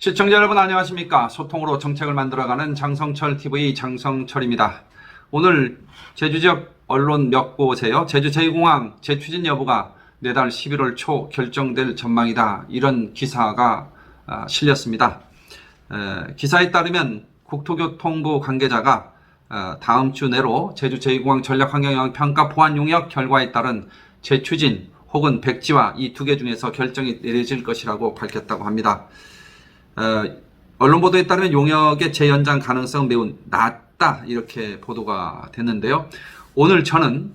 시청자 여러분 안녕하십니까. 소통으로 정책을 만들어가는 장성철TV 장성철입니다. 오늘 제주 지역 언론 몇 곳에요. 제주 제2공항 재추진 여부가 내달 11월 초 결정될 전망이다. 이런 기사가 실렸습니다. 기사에 따르면 국토교통부 관계자가 다음 주 내로 제주 제2공항 전략환경영향평가 보완 용역 결과에 따른 재추진 혹은 백지화 이 두 개 중에서 결정이 내려질 것이라고 밝혔다고 합니다. 언론 보도에 따르면 용역의 재연장 가능성은 매우 낮다 이렇게 보도가 됐는데요. 오늘 저는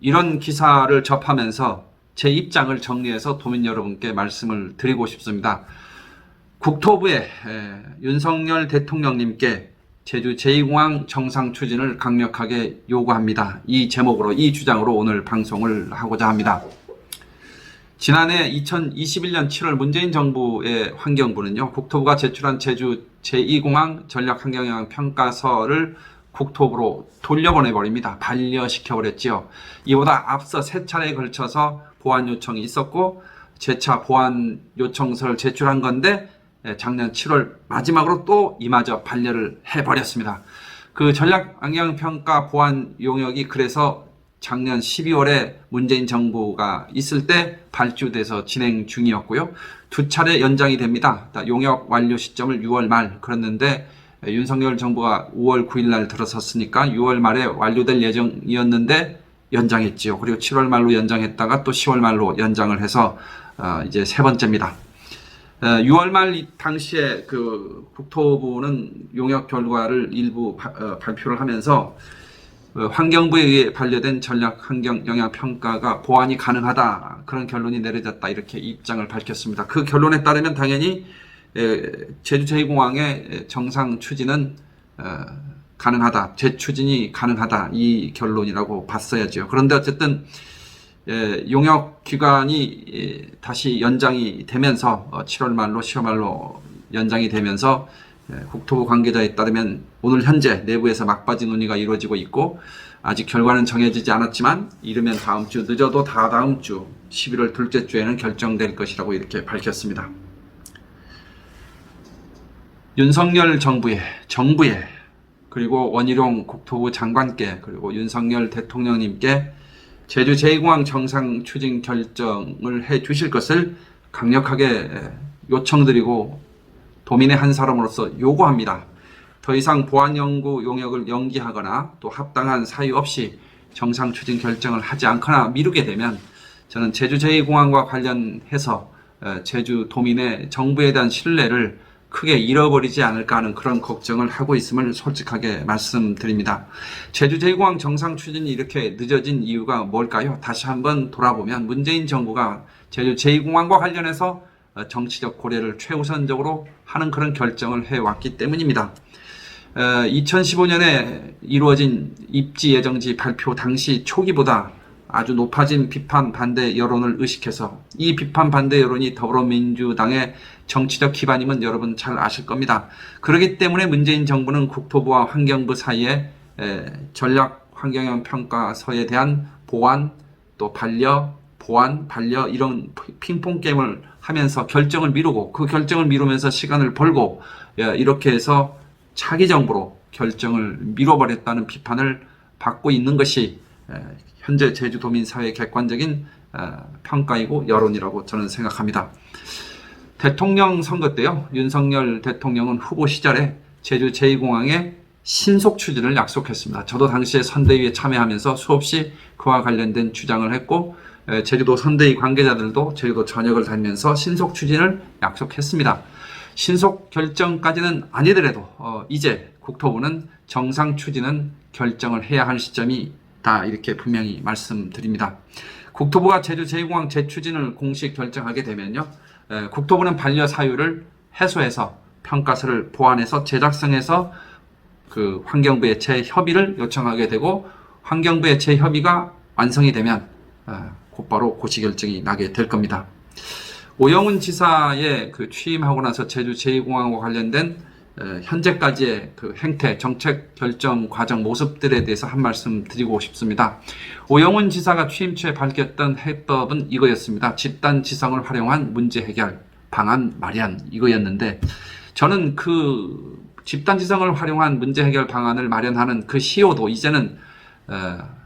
이런 기사를 접하면서 제 입장을 정리해서 도민 여러분께 말씀을 드리고 싶습니다. 국토부의 윤석열 대통령님께 제주 제2공항 정상 추진을 강력하게 요구합니다. 이 제목으로, 이 주장으로 오늘 방송을 하고자 합니다. 지난해 2021년 7월 문재인 정부의 환경부는요, 국토부가 제출한 제주 제2공항 전략환경영향평가서를 국토부로 돌려보내버립니다. 반려시켜버렸지요. 이보다 앞서 세 차례에 걸쳐서 보완 요청이 있었고 재차 보완 요청서를 제출한 건데 작년 7월 마지막으로 또 이마저 반려를 해버렸습니다. 그 전략환경평가 보완 용역이 그래서 작년 12월에 문재인 정부가 있을 때 발주돼서 진행 중이었고요. 두 차례 연장이 됩니다. 용역 완료 시점을 6월 말 그랬는데 윤석열 정부가 5월 9일 날 들어섰으니까 6월 말에 완료될 예정이었는데 연장했지요. 그리고 7월 말로 연장했다가 또 10월 말로 연장을 해서 이제 세 번째입니다. 6월 말 당시에 그 국토부는 용역 결과를 일부 발표를 하면서 환경부에 의해 반려된 전략환경영향평가가 보완이 가능하다 그런 결론이 내려졌다 이렇게 입장을 밝혔습니다. 그 결론에 따르면 당연히 제주 제2공항의 정상 추진은 가능하다, 재추진이 가능하다 이 결론이라고 봤어야죠. 그런데 어쨌든 용역 기간이 다시 연장이 되면서 7월 말로 10월 말로 연장이 되면서 국토부 관계자에 따르면 오늘 현재 내부에서 막바지 논의가 이루어지고 있고 아직 결과는 정해지지 않았지만 이르면 다음 주 늦어도 다다음 주 11월 둘째 주에는 결정될 것이라고 이렇게 밝혔습니다. 윤석열 정부의 그리고 원희룡 국토부 장관께 그리고 윤석열 대통령님께 제주 제2공항 정상 추진 결정을 해 주실 것을 강력하게 요청드리고 도민의 한 사람으로서 요구합니다. 더 이상 보완 연구 용역을 연기하거나 또 합당한 사유 없이 정상 추진 결정을 하지 않거나 미루게 되면 저는 제주 제2공항과 관련해서 제주 도민의 정부에 대한 신뢰를 크게 잃어버리지 않을까 하는 그런 걱정을 하고 있음을 솔직하게 말씀드립니다. 제주 제2공항 정상 추진이 이렇게 늦어진 이유가 뭘까요? 다시 한번 돌아보면 문재인 정부가 제주 제2공항과 관련해서 정치적 고려를 최우선적으로 하는 그런 결정을 해왔기 때문입니다. 2015년에 이루어진 입지 예정지 발표 당시 초기보다 아주 높아진 비판 반대 여론을 의식해서 이 비판 반대 여론이 더불어민주당의 정치적 기반임은 여러분 잘 아실 겁니다. 그렇기 때문에 문재인 정부는 국토부와 환경부 사이에 전략 환경영 평가서에 대한 보완 또 반려 보완 반려 이런 핑퐁 게임을 하면서 결정을 미루고 그 결정을 미루면서 시간을 벌고 이렇게 해서 차기 정부로 결정을 미뤄버렸다는 비판을 받고 있는 것이 현재 제주도민 사회의 객관적인 평가이고 여론이라고 저는 생각합니다. 대통령 선거 때요, 윤석열 대통령은 후보 시절에 제주 제2공항의 신속 추진을 약속했습니다. 저도 당시에 선대위에 참여하면서 수없이 그와 관련된 주장을 했고 제주도 선대위 관계자들도 제주도 전역을 다니면서 신속 추진을 약속했습니다. 신속 결정까지는 아니더라도 이제 국토부는 정상 추진은 결정을 해야 할 시점이다 이렇게 분명히 말씀드립니다. 국토부가 제주 제2공항 재추진을 공식 결정하게 되면요, 국토부는 반려 사유를 해소해서 평가서를 보완해서 제작성에서 그 환경부의 재협의를 요청하게 되고 환경부의 재협의가 완성이 되면 곧바로 고시 결정이 나게 될 겁니다. 오영훈 지사의 그 취임하고 나서 제주 제2공항과 관련된 현재까지의 그 행태, 정책 결정 과정 모습들에 대해서 한 말씀 드리고 싶습니다. 오영훈 지사가 취임 초에 밝혔던 해법은 이거였습니다. 집단 지성을 활용한 문제 해결, 방안 마련 이거였는데, 저는 그 집단지성을 활용한 문제 해결 방안을 마련하는 그 시효도 이제는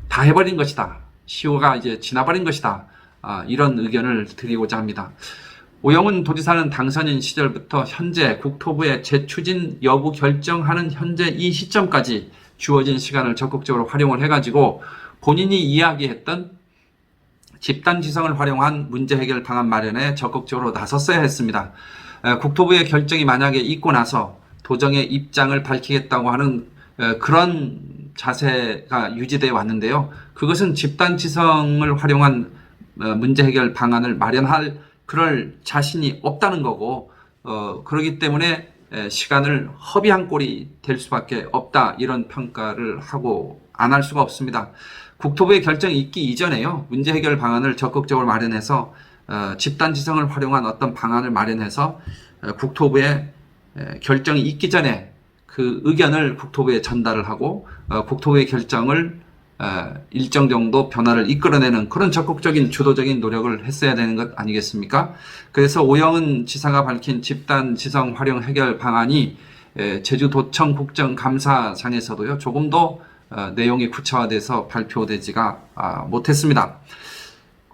다 해버린 것이다. 시효가 이제 지나버린 것이다. 이런 의견을 드리고자 합니다. 오영훈 도지사는 당선인 시절부터 현재 국토부에 재추진 여부 결정하는 현재 이 시점까지 주어진 시간을 적극적으로 활용을 해가지고 본인이 이야기했던 집단지성을 활용한 문제 해결 방안 마련에 적극적으로 나섰어야 했습니다. 국토부의 결정이 만약에 있고 나서 도정의 입장을 밝히겠다고 하는 그런 자세가 유지되어 왔는데요. 그것은 집단지성을 활용한 문제 해결 방안을 마련할 그럴 자신이 없다는 거고, 그렇기 때문에 시간을 허비한 꼴이 될 수밖에 없다, 이런 평가를 하고 안 할 수가 없습니다. 국토부의 결정이 있기 이전에요, 문제 해결 방안을 적극적으로 마련해서 집단지성을 활용한 어떤 방안을 마련해서 국토부에 결정이 있기 전에 그 의견을 국토부에 전달을 하고 국토부의 결정을 일정 정도 변화를 이끌어내는 그런 적극적인 주도적인 노력을 했어야 되는 것 아니겠습니까? 그래서 오영훈 지사가 밝힌 집단지성 활용 해결 방안이 제주도청 국정감사장에서도요, 조금 더 내용이 구체화돼서 발표되지가 못했습니다.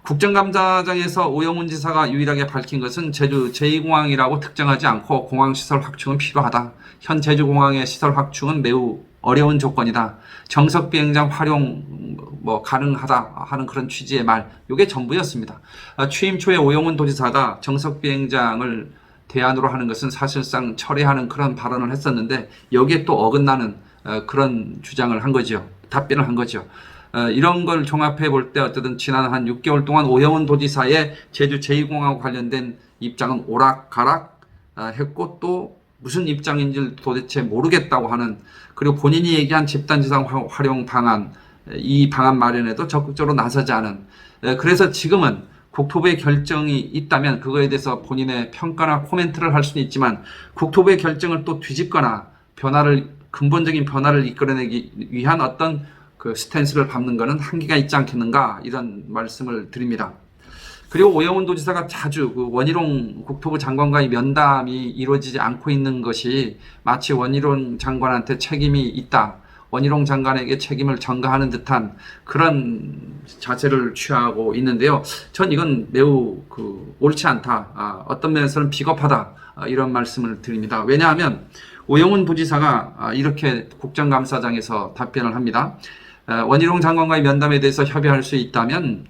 국정감사장에서 오영훈 지사가 유일하게 밝힌 것은 제주 제2공항이라고 특정하지 않고 공항시설 확충은 필요하다. 현 제주공항의 시설 확충은 매우 어려운 조건이다. 정석 비행장 활용 가능하다 하는 그런 취지의 말, 이게 전부였습니다. 취임 초에 오영훈 도지사가 정석 비행장을 대안으로 하는 것은 사실상 철회하는 그런 발언을 했었는데, 여기에 또 어긋나는 그런 주장을 한 거죠. 답변을 한 거죠. 이런 걸 종합해 볼 때 어쨌든 지난 한 6개월 동안 오영훈 도지사의 제주 제2공항과 관련된 입장은 오락가락 했고, 또 무슨 입장인지 도대체 모르겠다고 하는, 그리고 본인이 얘기한 집단지성 활용 방안, 이 방안 마련에도 적극적으로 나서지 않은, 그래서 지금은 국토부의 결정이 있다면 그거에 대해서 본인의 평가나 코멘트를 할 수는 있지만, 국토부의 결정을 또 뒤집거나 근본적인 변화를 이끌어내기 위한 어떤 그 스탠스를 밟는 것은 한계가 있지 않겠는가, 이런 말씀을 드립니다. 그리고 오영훈 도지사가 자주 그 원희룡 국토부 장관과의 면담이 이루어지지 않고 있는 것이 마치 원희룡 장관한테 책임이 있다, 원희룡 장관에게 책임을 전가하는 듯한 그런 자세를 취하고 있는데요. 전 이건 매우 옳지 않다, 어떤 면에서는 비겁하다, 이런 말씀을 드립니다. 왜냐하면 오영훈 도지사가 이렇게 국정감사장에서 답변을 합니다. 원희룡 장관과의 면담에 대해서 협의할 수 있다면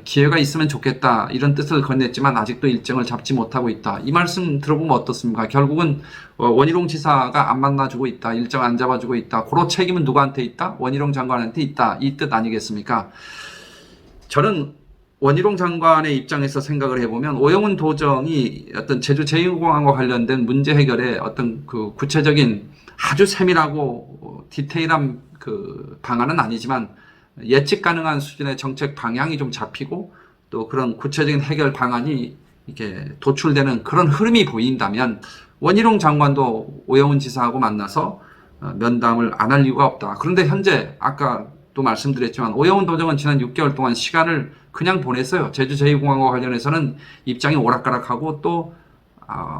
기회가 있으면 좋겠다, 이런 뜻을 건넸지만 아직도 일정을 잡지 못하고 있다. 이 말씀 들어보면 어떻습니까? 결국은 원희룡 지사가 안 만나주고 있다, 일정 안 잡아주고 있다, 그런 책임은 누구한테 있다? 원희룡 장관한테 있다, 이 뜻 아니겠습니까? 저는 원희룡 장관의 입장에서 생각을 해보면 오영훈 도정이 어떤 제주 제2공항과 관련된 문제 해결에 어떤 그 구체적인 아주 세밀하고 디테일한 그 방안은 아니지만 예측 가능한 수준의 정책 방향이 좀 잡히고, 또 그런 구체적인 해결 방안이 이렇게 도출되는 그런 흐름이 보인다면 원희룡 장관도 오영훈 지사하고 만나서 면담을 안 할 이유가 없다. 그런데 현재 아까 또 말씀드렸지만 오영훈 도정은 지난 6개월 동안 시간을 그냥 보냈어요. 제주 제2공항과 관련해서는 입장이 오락가락하고, 또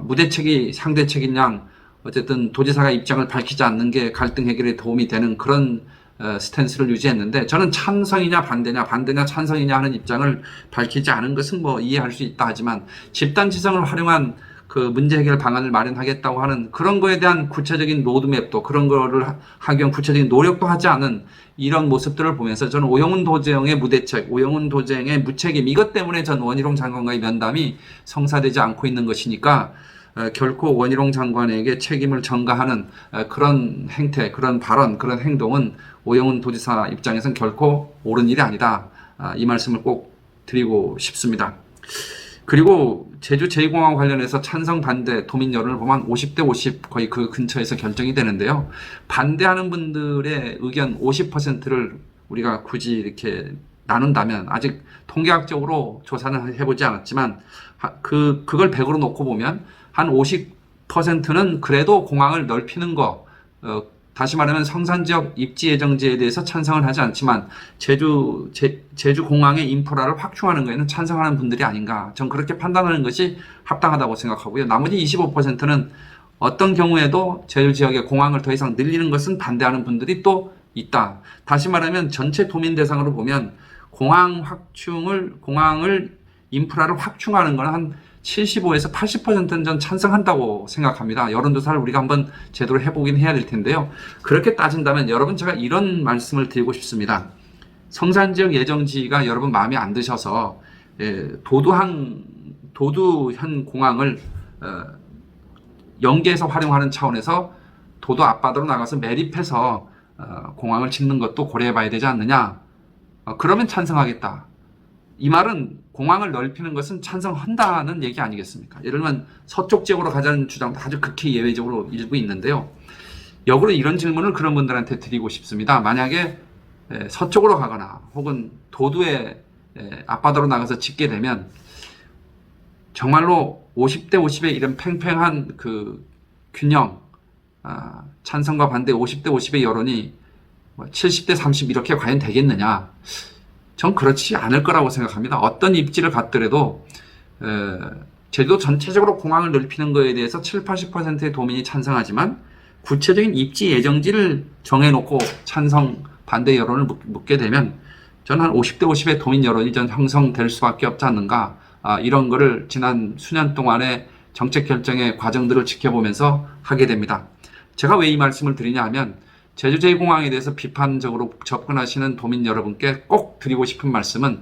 무대책이 상대책인 양 어쨌든 도지사가 입장을 밝히지 않는 게 갈등 해결에 도움이 되는 그런 스탠스를 유지했는데, 저는 찬성이냐 반대냐 찬성이냐 하는 입장을 밝히지 않은 것은 이해할 수 있다 하지만, 집단지성을 활용한 그 문제 해결 방안을 마련하겠다고 하는 그런 거에 대한 구체적인 로드맵도, 그런 거를 하기 위한 구체적인 노력도 하지 않은 이런 모습들을 보면서 저는 오영훈 도정의 무대책, 오영훈 도정의 무책임, 이것 때문에 전 원희룡 장관과의 면담이 성사되지 않고 있는 것이니까 결코 원희룡 장관에게 책임을 전가하는 그런 행태, 그런 발언, 그런 행동은 오영훈 도지사 입장에서는 결코 옳은 일이 아니다, 이 말씀을 꼭 드리고 싶습니다. 그리고 제주 제2공항 관련해서 찬성 반대 도민 여론을 보면 50대 50 거의 그 근처에서 결정이 되는데요. 반대하는 분들의 의견 50%를 우리가 굳이 이렇게 나눈다면, 아직 통계학적으로 조사는 해보지 않았지만 그걸 100으로 놓고 보면 한 50%는 그래도 공항을 넓히는 거, 다시 말하면 성산지역 입지 예정지에 대해서 찬성을 하지 않지만 제주 공항의 인프라를 확충하는 것에는 찬성하는 분들이 아닌가. 전 그렇게 판단하는 것이 합당하다고 생각하고요. 나머지 25%는 어떤 경우에도 제주 지역의 공항을 더 이상 늘리는 것은 반대하는 분들이 또 있다. 다시 말하면 전체 도민 대상으로 보면 공항을 인프라를 확충하는 건 한 75에서 80%는 전 찬성한다고 생각합니다. 여론조사를 우리가 한번 제대로 해보긴 해야 될 텐데요. 그렇게 따진다면 여러분 제가 이런 말씀을 드리고 싶습니다. 성산지역 예정지가 여러분 마음에 안 드셔서 도두현 공항을 연계해서 활용하는 차원에서 도도 앞바다로 나가서 매립해서 공항을 짓는 것도 고려해 봐야 되지 않느냐. 그러면 찬성하겠다. 이 말은 공항을 넓히는 것은 찬성한다는 얘기 아니겠습니까? 예를 들면 서쪽 지역으로 가자는 주장도 아주 극히 예외적으로 일부 있는데요. 역으로 이런 질문을 그런 분들한테 드리고 싶습니다. 만약에 서쪽으로 가거나 혹은 도도의 앞바다로 나가서 짓게 되면 정말로 50대 50의 이런 팽팽한 그 균형, 찬성과 반대 50대 50의 여론이 70대 30 이렇게 과연 되겠느냐? 전 그렇지 않을 거라고 생각합니다. 어떤 입지를 갖더라도 제주도 전체적으로 공항을 넓히는 것에 대해서 7, 80%의 도민이 찬성하지만 구체적인 입지 예정지를 정해놓고 찬성, 반대 여론을 묻게 되면 저는 한 50대 50의 도민 여론이 전 형성될 수밖에 없지 않는가. 이런 거를 지난 수년 동안의 정책 결정의 과정들을 지켜보면서 하게 됩니다. 제가 왜 이 말씀을 드리냐 하면 제주 제2공항에 대해서 비판적으로 접근하시는 도민 여러분께 꼭 드리고 싶은 말씀은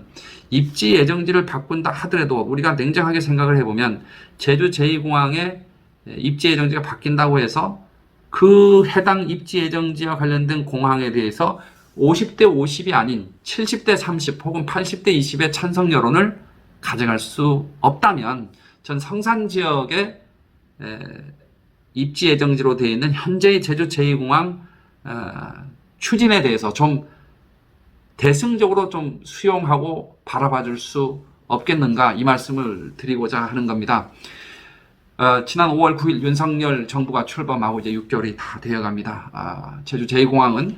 입지 예정지를 바꾼다 하더라도 우리가 냉정하게 생각을 해보면 제주 제2공항의 입지 예정지가 바뀐다고 해서 그 해당 입지 예정지와 관련된 공항에 대해서 50대 50이 아닌 70대 30 혹은 80대 20의 찬성 여론을 가져갈 수 없다면 전 성산 지역의 입지 예정지로 되어 있는 현재의 제주 제2공항 추진에 대해서 좀 대승적으로 좀 수용하고 바라봐 줄 수 없겠는가 이 말씀을 드리고자 하는 겁니다. 지난 5월 9일 윤석열 정부가 출범하고 이제 6개월이 다 되어갑니다. 제주 제2공항은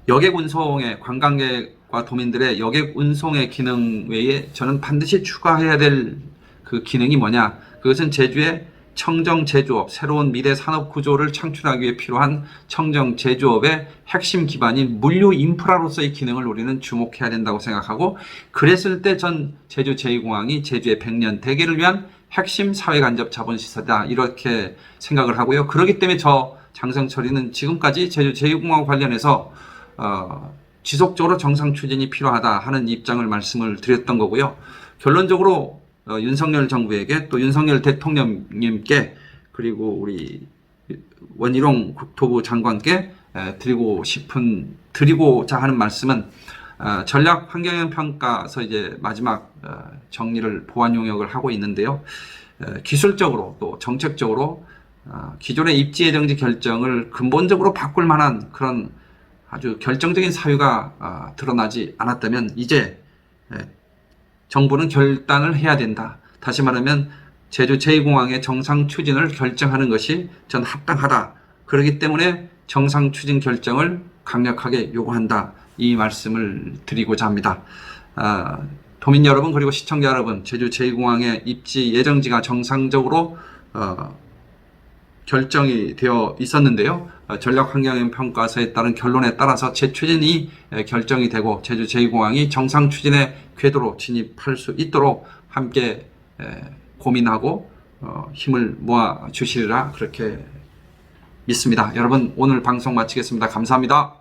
여객 운송의 관광객과 도민들의 여객 운송의 기능 외에 저는 반드시 추가해야 될 그 기능이 뭐냐? 그것은 제주의 청정 제조업, 새로운 미래 산업 구조를 창출하기 위해 필요한 청정 제조업의 핵심 기반인 물류 인프라로서의 기능을 우리는 주목해야 된다고 생각하고, 그랬을 때 전 제주 제2공항이 제주의 100년 대계를 위한 핵심 사회간접 자본시설이다 이렇게 생각을 하고요. 그렇기 때문에 저 장성철이는 지금까지 제주 제2공항 관련해서 지속적으로 정상 추진이 필요하다 하는 입장을 말씀을 드렸던 거고요. 결론적으로 윤석열 정부에게 또 윤석열 대통령님께 그리고 우리 원희룡 국토부 장관께 드리고자 하는 말씀은 전략 환경영 평가서 이제 마지막 정리를 보완 용역을 하고 있는데요. 기술적으로 또 정책적으로 기존의 입지 예정지 결정을 근본적으로 바꿀 만한 그런 아주 결정적인 사유가 드러나지 않았다면 이제 정부는 결단을 해야 된다. 다시 말하면 제주 제2공항의 정상 추진을 결정하는 것이 전 합당하다. 그렇기 때문에 정상 추진 결정을 강력하게 요구한다. 이 말씀을 드리고자 합니다. 도민 여러분 그리고 시청자 여러분, 제주 제2공항의 입지 예정지가 정상적으로 결정이 되어 있었는데요. 전략환경영 평가서에 따른 결론에 따라서 재추진이 결정이 되고 제주 제2공항이 정상 추진의 궤도로 진입할 수 있도록 함께 고민하고 힘을 모아 주시리라 그렇게 믿습니다. 여러분 오늘 방송 마치겠습니다. 감사합니다.